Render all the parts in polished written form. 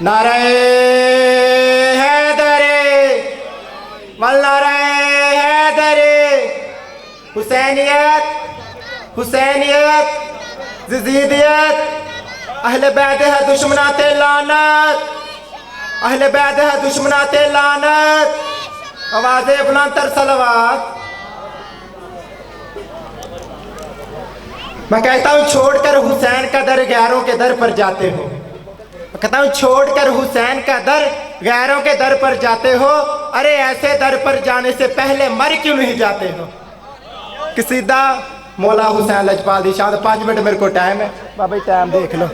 नारे हैदरे वल नारे हैदरे हुसैनियत हुसैनियत जजीदियत अहले बैत है दुश्मनाते लानत अहले बैत है दुश्मनाते लानत आवाज़े बुलंदतर सलवात। मैं कहता हूँ छोड़कर हुसैन का दर गैरों के दर पर जाते हो। मैं कहता हूँ छोड़कर हुसैन का दर गैरों के दर पर जाते हो। अरे ऐसे दर पर जाने से पहले मर क्यों नहीं जाते हो। किसीदा मौला हुसैन लजपाल दी शान। 5 मिनट मेरे को टाइम है बाबा जी, टाइम देख लो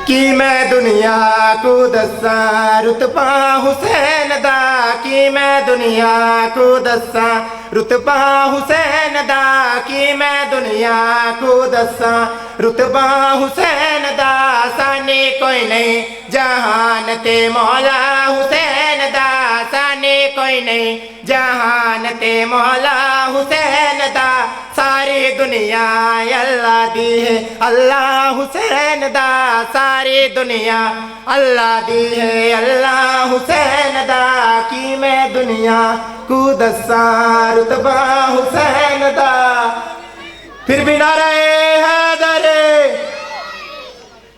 कि मैं दुनिया को दसा रुतबा हुसैन दा कि मैं दुनिया को दसा रुतबा हुसैन दा कि मैं दुनिया को दसा रुतबा हुसैन दा साने कोई नहीं जहान ते मौला हुसैन दा साने कोई नहीं जहान ते मौला हुसैन दा सारी दुनिया अल्लाह दी है अल्लाह हुसैन दा सारी दुनिया अल्लाह दी है अल्लाह हुसैन दा कि मैं दुनिया को दसा रुतबा हुसैन दा। फिर भी नारे हैदरे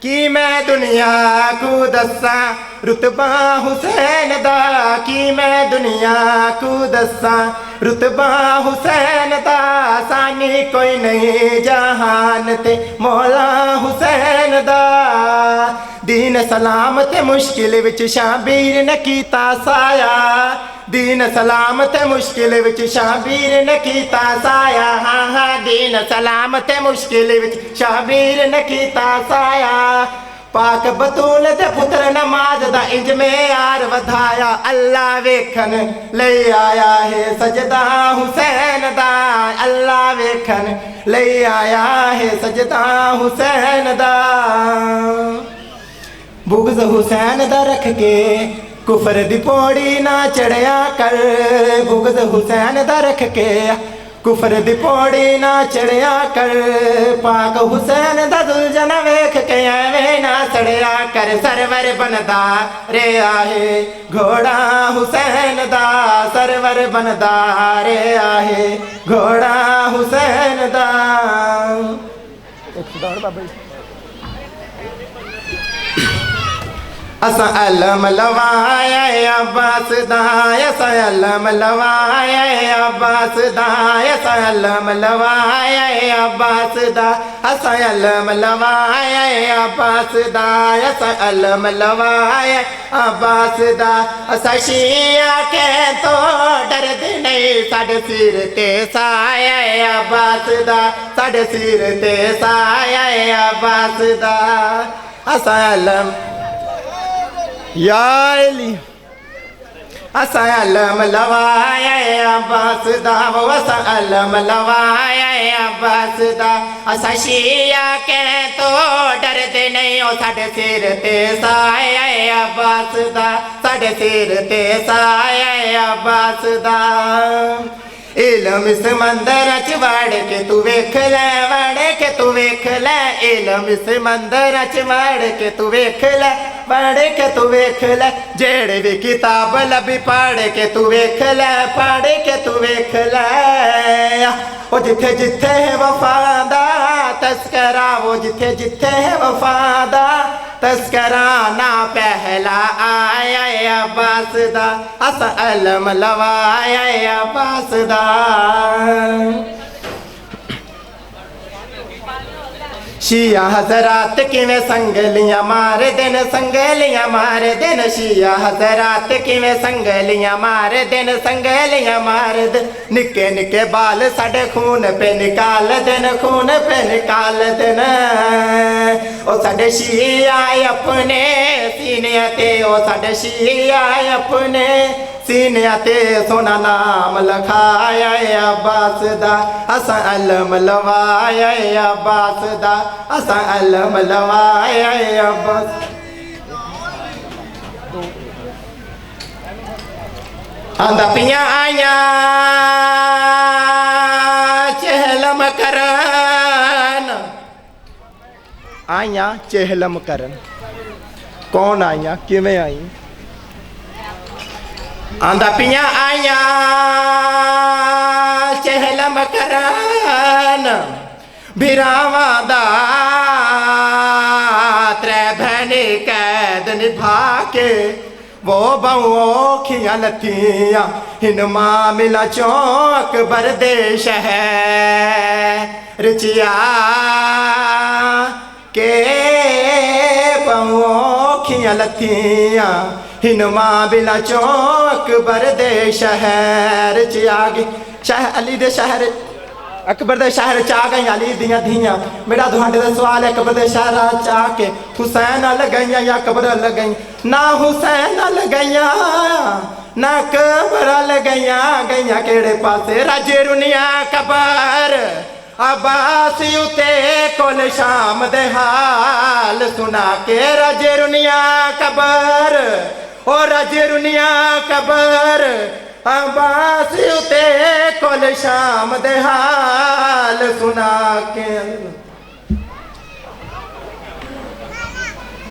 कि मैं दुनिया को दसा रुतबा हुसैन दा कि मैं दुनिया को दसा रुतबा हुसैन दा सानी कोई नहीं जहान ते मौला हुसैन दा। दीन सलाम ते मुश्किल विच शाबीर ने कीता साया दीन सलाम ते मुश्किल विच शाबीर ने कीता साया। हाँ हाँ दीन सलाम ते मुश्किल विच शाबीर ने कीता साया। पाक बतूल दे पुत्र नमाज दा इंज में यार वधाया अल्लाह वेखन ले आया है सजदा हुसैन दा अल्लाह वेखन ले आया है सजदा हुसैन दा। बुग़्ज़ हुसैन दा रख के कुफर दी पौड़ी ना चढ़िया कर बुग़्ज़ हुसैन दा रख के कुफर दी पौड़ी ना चढ़िया कर पाक हुसैन दा दुलजना वेख के एवें ना चढ़िया कर। सरवर बनदा रे आहे घोड़ा हुसैन दा सरवर बनदा रे आहे घोड़ा हुसैन दा। असा अलम लवाया अब्बास दा असा अलम लवाया अब्बास दा असा अलम लवाया अब्बास दा असा अलम लवाया अब्बास दा असा अलम लवाया अब्बास दा। असा शिया के तो डरदे नहीं साडे सिर ते साया अब्बास दा साडे सिर ते साया अब्बास दा। असा अलम या अली असा अलम लवाया अब्बास दा वो असा अलम लवाया अब्बास दा। असा शिया के तो डरदे नहीं ओ साडे सिर ते साया अब्बास दा साडे सिर ते साया अब्बास दा। इलम इस मंदिर च वड़ के तू वेख ले वड़ के तू वेख ले इलम इस मंदिर च वड़ के तू वेख ले पढ़ के तू वेख ले जेड़े भी किताब लभी पढ़ के तू वेख ले पढ़ के तू वेख ले। वो जिथे जिथे है वफादा तस्करा वो जिथे जिथे है वफादा तस्करा ना पहला आया अब्बास दा असा अलम लवाया अब्बास दा। शिया हजरात किवें संगलियां मारे दिन संगलियां मारे दिन शिया हजरात किवें संगलियां मारे दिन संगलियां मारे दिन। निके निके बाल साडे खून पे निकाल दिन खून पे निकाल दिन। ओ साडे शिया अपने सीने ते ओ साडे शिया अपने सीने ते सोना नाम लखाया अब्बास दा असा अलम लवाया अब्बास दा असा अलम लवाया अब्बास। आंदा पिया आया चहलम करन आया चहलम करन कौन आईयां किवें आई आंदा पियां आईयां चहलम करन बिरावां दा त्रै भैने कैद निभा के वो बहु औखियां लथियां हिन मामिला चौक बरदे शहर चिया के बहु औखियां लथियां हिन मामिला चौक बरदे शहर च आ गई शहर अली दे शहर अकबर दे शहर च आ गई अली दियां धियां मेरा तुहाडे दा सवाल है अकबर दे शहर च आके हुसैन अल गईयां या अकबर अल गई ना हुसैन अल गईयां ना अकबर अल गईयां गईयां केड़े पासे राजे रुनिया कबर अब्बास उते कोल शाम दे हाल सुना के राजे रुनिया कबर ओ राजे रुनिया कबर अब्बास उते कोल शाम दे हाल सुना के